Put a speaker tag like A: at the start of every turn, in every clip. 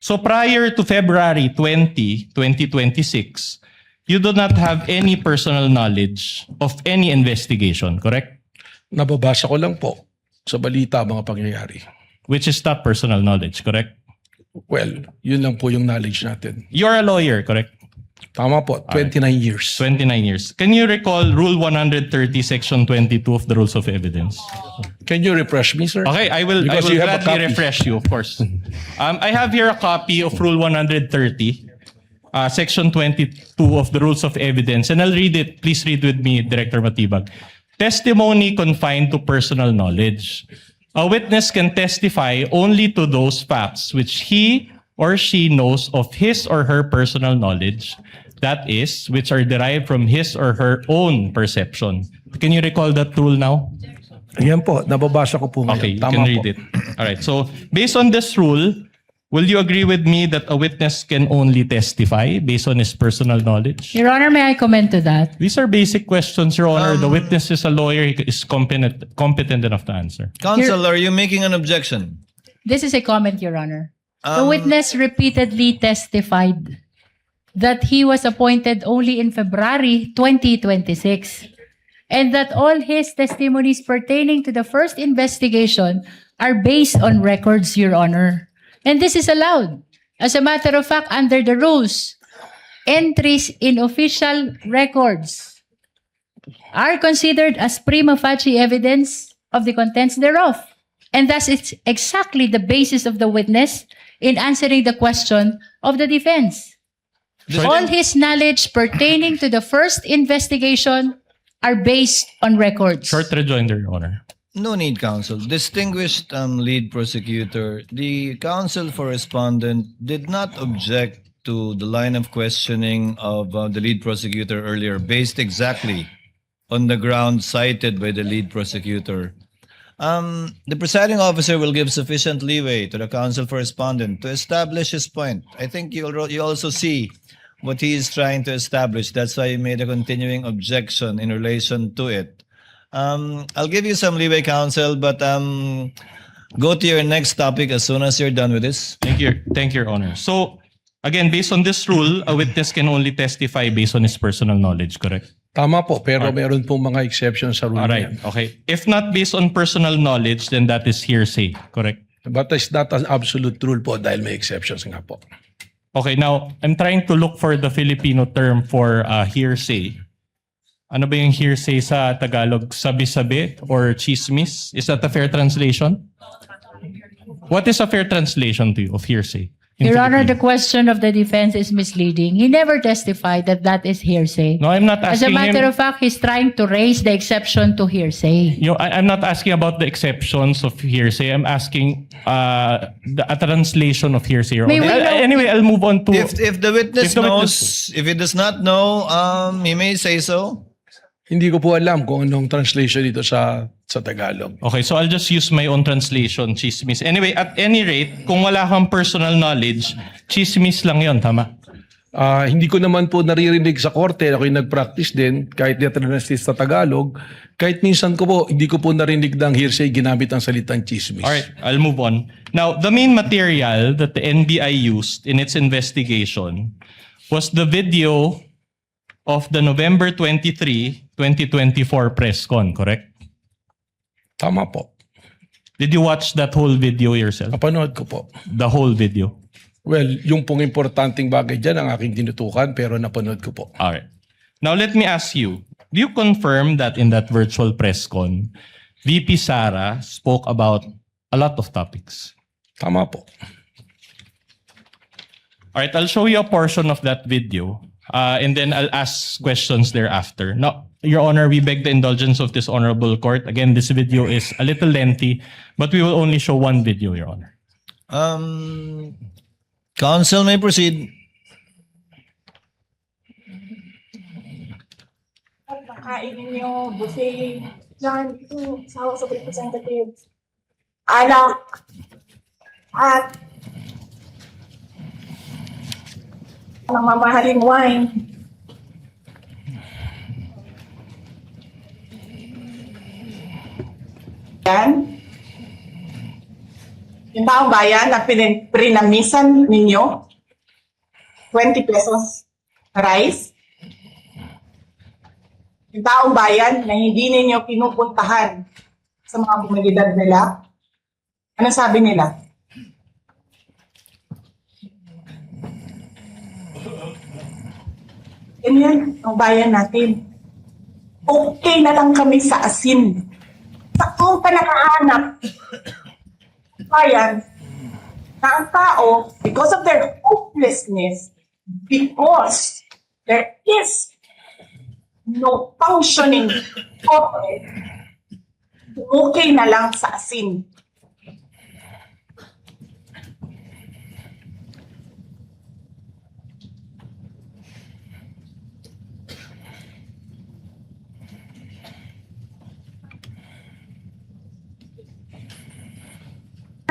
A: So prior to February 20, 2026, you do not have any personal knowledge of any investigation, correct?
B: Nababasa ko lang po sa balita mga pangyayari.
A: Which is not personal knowledge, correct?
B: Well, yun lang po yung knowledge natin.
A: You're a lawyer, correct?
B: Tama po, 29 years.
A: 29 years. Can you recall Rule 130, Section 22 of the Rules of Evidence?
B: Can you refresh me, sir?
A: Okay, I will
B: Because you have a
A: gladly
B: copy.
A: refresh you, of course. I have here a copy of Rule 130, Section 22 of the Rules of Evidence, and I'll read it. Please read with me, Director Matibag. Testimony confined to personal knowledge. A witness can testify only to those facts which he or she knows of his or her personal knowledge, that is, which are derived from his or her own perception. Can you recall that rule now?
B: Yan po, nababasa ko po ngayon.
A: Okay, you
B: Tama
A: can
B: po.
A: read it. All right. So, based on this rule, will you agree with me that a witness can only testify based on his personal knowledge?
C: Your Honor, may I comment to that?
A: These are basic questions, Your Honor. The witness is a lawyer. He is competent enough to answer.
D: Counsel, are you making an objection?
C: This is a comment, Your Honor. The witness repeatedly testified that he was appointed only in February 2026 and that all his testimonies pertaining to the first investigation are based on records, Your Honor. And this is allowed. As a matter of fact, under the rules, entries in official records are considered as prima facie evidence of the contents thereof. And thus, it's exactly the basis of the witness in answering the question of the defense. All his knowledge pertaining to the first investigation are based on records.
A: Short rejoinder, Your Honor.
D: No need, counsel. Distinguished lead prosecutor, the counsel for respondent did not object to the line of questioning of the lead prosecutor earlier, based exactly on the ground cited by the lead prosecutor. The presiding officer will give sufficient leeway to the counsel for respondent to establish his point. I think you also see what he is trying to establish. That's why he made a continuing objection in relation to it. I'll give you some leeway, counsel, but go to your next topic as soon as you're done with this.
A: Thank you, Your Honor. So, again, based on this rule, a witness can only testify based on his personal knowledge, correct?
B: Tama po, pero meron pong mga exceptions sa rule
A: All
B: na
A: right,
B: yan.
A: okay. If not based on personal knowledge, then that is hearsay, correct?
B: But it's not an absolute rule po dahil may exceptions nga po.
A: Okay, now, I'm trying to look for the Filipino term for hearsay. Ano ba yung hearsay sa Tagalog? Sabi-sabi or chismis? Is that a fair translation? What is a fair translation to you of hearsay? in
C: Your Honor, the
A: Filipino?
C: question of the defense is misleading. He never testified that that is hearsay.
A: No, I'm not
C: As a
A: asking
C: matter
A: him.
C: of fact, he's trying to raise the exception to hearsay.
A: I'm not asking about the exceptions of hearsay. I'm asking a translation of hearsay. Your
C: May
A: Honor.
C: we know-
A: Anyway, I'll move on to.
D: If the witness
A: If the
D: knows, if he does not know, he may say so.
B: Hindi ko po alam kung anong translation dito sa Tagalog.
A: Okay, so I'll just use my own translation, chismis. Anyway, at any rate, kung wala kang personal knowledge, chismis lang yon, tama?
B: Hindi ko naman po naririnig sa korte, ako yung nag-practice din, kahit na-translate sa Tagalog, kahit minsan ko po, hindi ko po narinig ng hearsay ginamit ang salitang chismis.
A: All right, I'll move on. Now, the main material that the NBI used in its investigation was the video of the November 23, 2024 press con, correct?
B: Tama po.
A: Did you watch that whole video yourself?
B: Napanood ko po.
A: The whole video?
B: Well, yung pong importanteng bagay dyan ang aking tinutukan pero napanood ko po.
A: All right. Now, let me ask you, do you confirm that in that virtual press con, VP Sara spoke about a lot of topics?
B: Tama po.
A: All right, I'll show you a portion of that video, and then I'll ask questions thereafter. Now, Your Honor, we beg the indulgence of this honorable court. Again, this video is a little lengthy, but we will only show one video, Your Honor.
D: Counsel may proceed.
E: Pagkain ninyo, buffet, yan, ito, sa House of Representatives, alak, at namamahaling wine. Yan. Yung taong bayan na prinamisan ninyo, 20 pesos rice. Yung taong bayan na hindi ninyo pinupuntahan sa mga komunidad nila, ano sabi nila? Ganyan ang bayan natin. Okay na lang kami sa asin. Saan ka nakahanap? Bayan, na ang tao, because of their hopelessness, because there is no functioning corporate, okay na lang sa asin.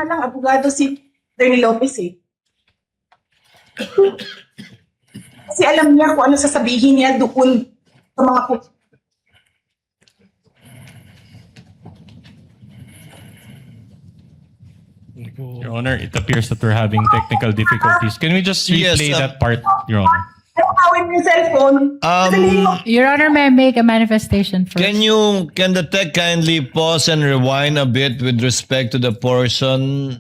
E: Lang abogado si Attorney Lopez eh. Kasi alam niya kung ano sasabihin niya doon sa mga
A: Your Honor, it appears that we're having technical difficulties. Can we just
D: Yes,
A: replay that part, Your Honor?
E: Nakawin yung cellphone. Dadalhin mo.
C: Your Honor, may I make a manifestation first?
D: Can the tech kindly pause and rewind a bit with respect to the portion?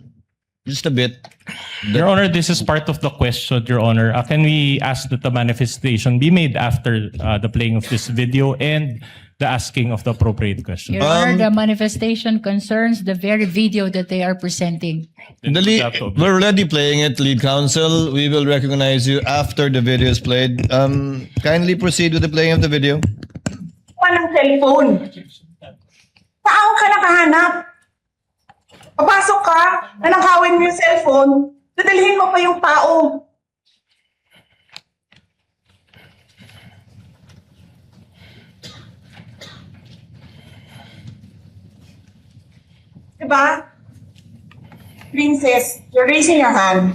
D: Just a bit.
A: Your Honor, this is part of the question, Your Honor. Can we ask that the manifestation be made after the playing of this video and the asking of the appropriate question?
C: Your Honor, the manifestation concerns the very video that they are presenting.
D: We're already playing it, lead counsel. We will recognize you after the video is played. Kindly proceed with the playing of the video.
E: Ng cellphone. Saan ka nakahanap? Papasok ka, nanakawin mo yung cellphone, dadalhin mo pa yung tao. Diba? Princess, you're raising your hand.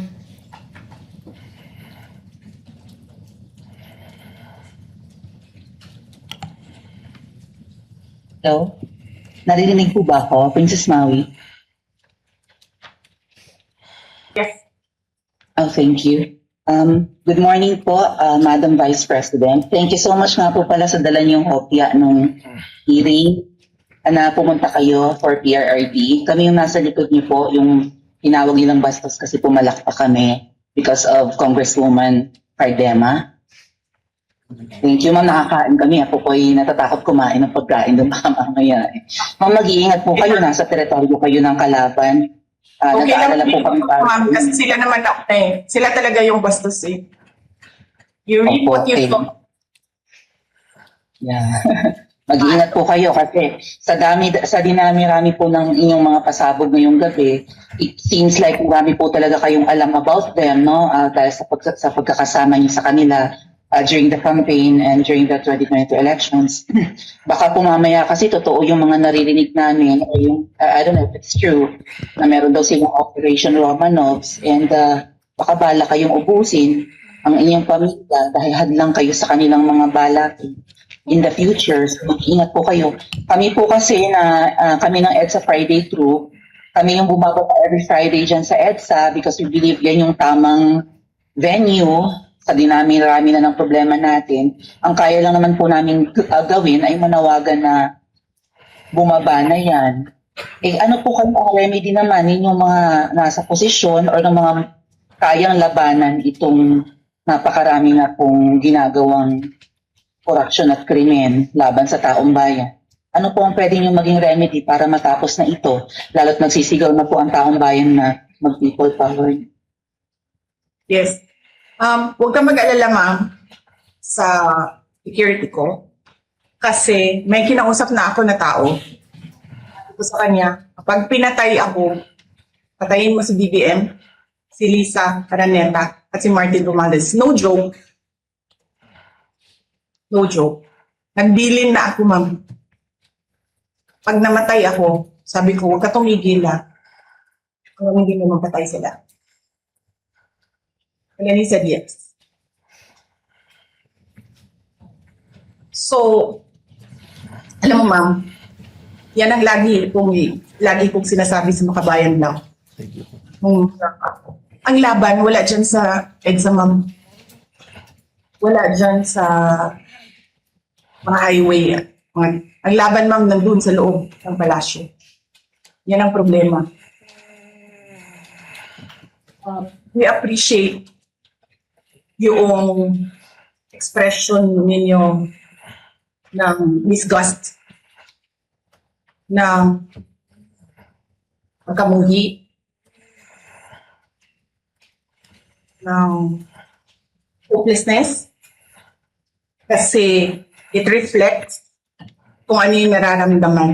F: Hello? Narinig po ba ako, Princess Maui?
E: Yes.
F: Oh, thank you. Good morning po, Madam Vice President. Thank you so much nga po pala sa dala niyong hopya nung hearing na pumunta kayo for PRRD. Kami yung nasa likod niyo po, yung tinawag nilang bastos kasi pumalak pa kami because of Congresswoman Cardema. Thank you, ma'am. Nakakain kami. Ako po'y natatakot kumain ng pagkain doon baka mamaya. Ma'am, mag-iingat po kayo. Nasa teritoryo kayo ng kalaban.
E: Okay lang
F: Nag-aalala po kami para.
E: ma'am, kasi sila naman sila talaga yung bastos eh. You read
F: Opo,
E: what you
F: okay.
E: saw.
F: Yeah. Mag-iingat po kayo kasi sa dinami-rami po ng inyong mga pasabog ngayong gabi, it seems like marami po talaga kayong alam about them, no? Dahil sa pagkakasama niyo sa kanila during the campaign and during the 2022 elections. Baka po mamaya kasi totoo yung mga naririnig namin, o yung, I don't know if it's true, na meron daw silang Operation Romanovs and baka bala kayong ubusin ang inyong pamilya dahil hadlang kayo sa kanilang mga balakin in the future. So, mag-ingat po kayo. Kami po kasi kami ng EDSA Friday Group, kami yung bumababa every Friday dyan sa EDSA because we believe yan yung tamang venue sa dinami-rami na ng problema natin. Ang kaya lang naman po namin gawin ay manawagan na bumaba na yan. Eh ano po kayo ang remedy naman ninyong mga nasa posisyon o ng mga kayang labanan itong napakarami na pong ginagawang korupsyon at krimen laban sa taong bayan? Ano po ang pwede nyo maging remedy para matapos na ito? Lalo't nagsisigaw na po ang taong bayan na mag-people power.
E: Yes. Huwag kang mag-alala, ma'am, sa security ko. Kasi may kinausap na ako na tao. Sabi ko sa kanya, kapag pinatay ako, patayin mo si BBM, si Lisa Araneta, at si Martin Romualdez. No joke. No joke. Nagbilin na ako, ma'am. Pag namatay ako, sabi ko, huwag ka tumigil na. Hanggang hindi mo mapatay sila. And then he said yes. So, alam mo ma'am, yan ang lagi kong sinasabi sa mga kabayan lang. nung ang laban wala dyan sa EDSA, ma'am. Wala dyan sa mga highway. Ang laban, ma'am, nandun sa loob ng palasyo. Yan ang problema. We appreciate yung expression ninyo ng disgust, ng pagkamuhi, ng hopelessness, kasi it reflects kung ano yung nararamdaman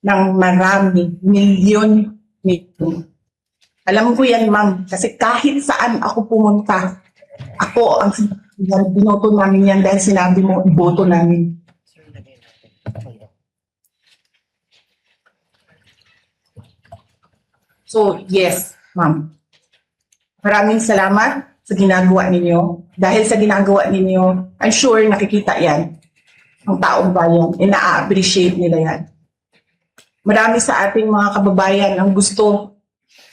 E: ng marami, milyon nito. Alam ko yan, ma'am, kasi kahit saan ako pumunta, ako ang binoto namin yan dahil sinabi mo, iboto namin. So, yes, ma'am. Maraming salamat sa ginagawa ninyo. Dahil sa ginagawa ninyo, I'm sure nakikita yan ng taong bayan. Na-appreciate nila yan. Marami sa ating mga kababayan ang gusto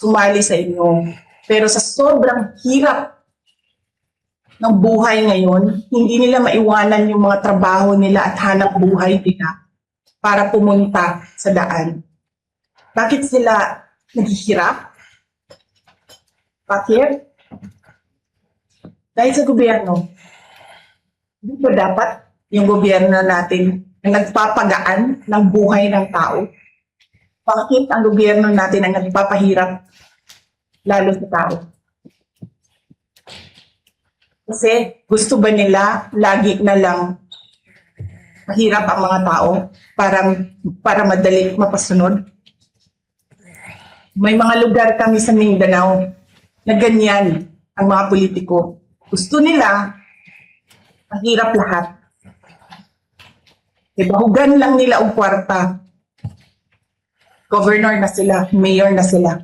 E: sumali sa inyo. Pero sa sobrang hirap ng buhay ngayon, hindi nila maiwanan yung mga trabaho nila at hanap buhay nila para pumunta sa daan. Bakit sila naghihirap? Bakit? Dahil sa gobyerno. Hindi ba dapat yung gobyerno natin ang nagpapagaan ng buhay ng tao? Bakit ang gobyerno natin ang nagpapahirap lalo sa tao? Kasi gusto ba nila lagi na lang mahirap ang mga tao para madali mapasunod? May mga lugar kami sa Mindanao na ganyan ang mga politiko. Gusto nila mahirap lahat. Ibahugan lang nila ang kwarta. Governor na sila, mayor na sila,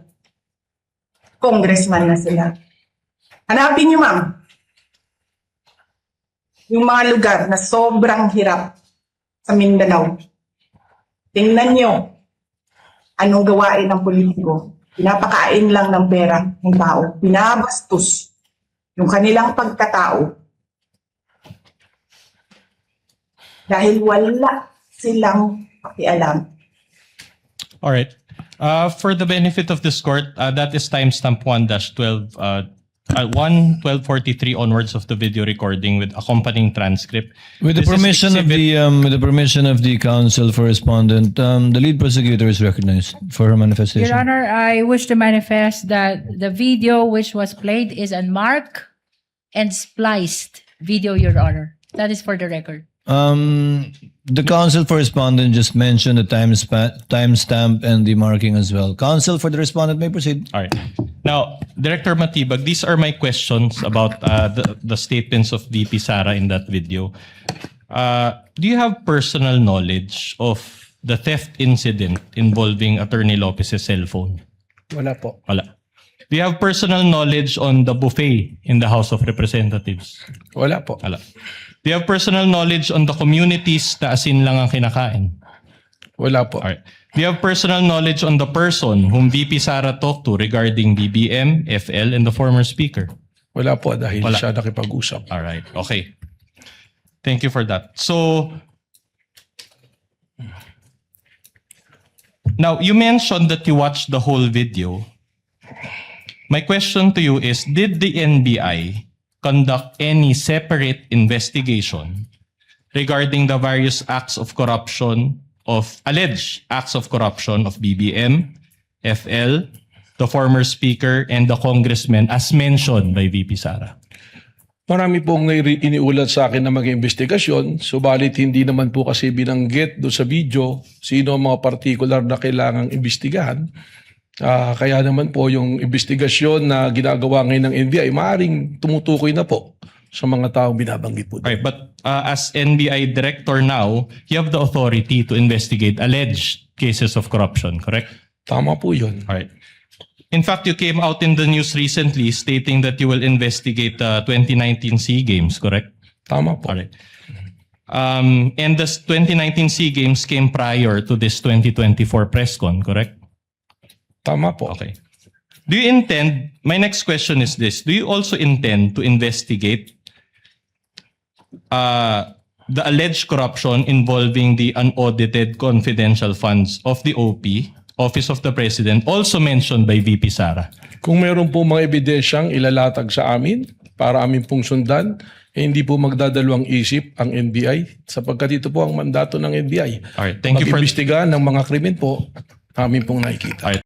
E: congressman na sila. Hanapin niyo, ma'am, yung mga lugar na sobrang hirap sa Mindanao. Tingnan niyo anong gawain ng politiko. Pinapakain lang ng pera ng tao. Pinabastos yung kanilang pagkatao. Dahil wala silang pakialam.
A: All right. For the benefit of this court, that is timestamp 1-12, 1:12:43 onwards of the video recording with accompanying transcript.
D: With the
A: This is
D: permission of the counsel for respondent, the lead prosecutor is recognized for her manifestation.
C: Your Honor, I wish to manifest that the video which was played is unmarked and spliced video, Your Honor. That is for the record.
D: The counsel for respondent just mentioned the timestamp and the marking as well. Counsel for the respondent may proceed.
A: All right. Now, Director Matibag, these are my questions about the statements of VP Sara in that video. Do you have personal knowledge of the theft incident involving Attorney Lopez's cell phone?
B: Wala po.
A: Wala. Do you have personal knowledge on the buffet in the House of Representatives?
B: Wala po.
A: Wala. Do you have personal knowledge on the communities na asin lang ang kinakain?
B: Wala po.
A: Alright. Do you have personal knowledge on the person whom VP Sara talked to regarding BBM, FL, and the former speaker?
B: Wala po dahil
A: Wala.
B: siya nakipag-usap.
A: Alright. Okay. Thank you for that. So, now, you mentioned that you watched the whole video. My question to you is, did the NBI conduct any separate investigation regarding the various acts of corruption alleged acts of corruption of BBM, FL, the former speaker, and the congressman as mentioned by VP Sara?
B: Marami pong iniulat sa akin na mag-investigasyon, subalit hindi naman po kasi binanggit doon sa video sino ang mga particular na kailangang imbestigahan. Kaya naman po yung investigasyon na ginagawa ngayon ng NBI, maaaring tumutukoy na po sa mga taong binabanggit po.
A: Right, but as NBI director now, you have the authority to investigate alleged cases of corruption, correct?
B: Tama po yun.
A: All right. In fact, you came out in the news recently stating that you will investigate the 2019 SEA Games, correct?
B: Tama po.
A: All right. And the 2019 SEA Games came prior to this 2024 press con, correct?
B: Tama po.
A: Okay. Do you intend, my next question is this, do you also intend to investigate the alleged corruption involving the unaudited confidential funds of the OP, Office of the President, also mentioned by VP Sara?
B: Kung meron po mga ebidensyang ilalatag sa amin para amin pong sundan, hindi po magdadalawang isip ang NBI sapagkat ito po ang mandato ng NBI.
A: Alright, thank you for...
B: Mag-imbestiga ng mga krimen po, amin pong nakikita.
A: Alright.